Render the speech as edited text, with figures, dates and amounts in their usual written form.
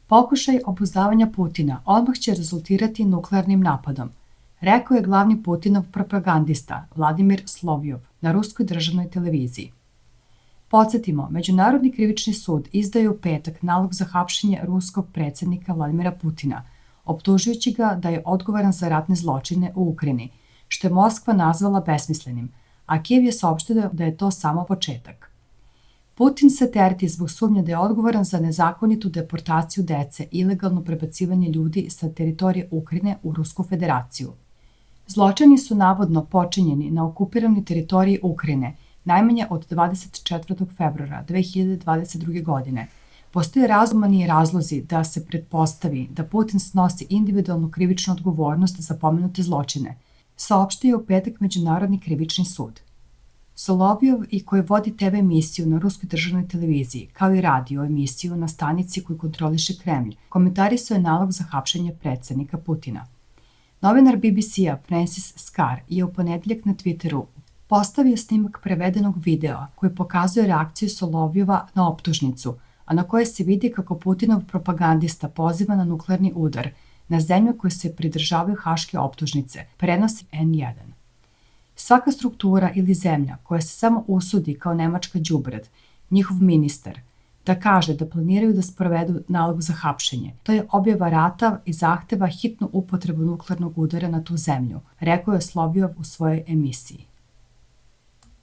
Pokušaj obuzdavanja Putina odmah će rezultirati nuklearnim napadom, rekao je glavni Putinov propagandista Vladimir Slovjov na ruskoj državnoj televiziji. Podsjetimo, Međunarodni krivični sud izdao je u petak nalog za hapšenje ruskog predsjednika Vladimira Putina, optužujući ga da je odgovoran za ratne zločine u Ukrajini, što je Moskva nazvala besmislenim, a Kijev je saopštio da je to samo početak. Putin se tereti zbog sumnje da je odgovoran za nezakonitu deportaciju dece i ilegalno prebacivanje ljudi sa teritorije Ukrajine u Rusku federaciju. Zločini su navodno počinjeni na okupiranoj teritoriji Ukrajine najmanje od 24. februara 2022. godine. Postoje razumani razlozi da se pretpostavi da Putin snosi individualnu krivičnu odgovornost za pomenute zločine, saopštio je u petak Međunarodni krivični sud. Solovjov, i koji vodi TV emisiju na ruskoj državnoj televiziji, kao i radio emisiju na stanici koju kontroliše Kremlj, komentarisao je nalog za hapšenje predsjednika Putina. Novinar BBC-a Francis Scar je u ponedeljak na Twitteru postavio snimak prevedenog videa koji pokazuje reakciju Solovjova na optužnicu, a na kojoj se vidi kako Putinov propagandista poziva na nuklearni udar na zemlje koje se pridržavaju haške optužnice, prenosi N1. Svaka struktura ili zemlja koja se samo usudi kao nemačka đubrad, njihov ministar, da kaže da planiraju da sprovedu nalog za hapšenje, to je objava rata i zahteva hitnu upotrebu nuklearnog udara na tu zemlju, rekao je Slovjov u svojoj emisiji.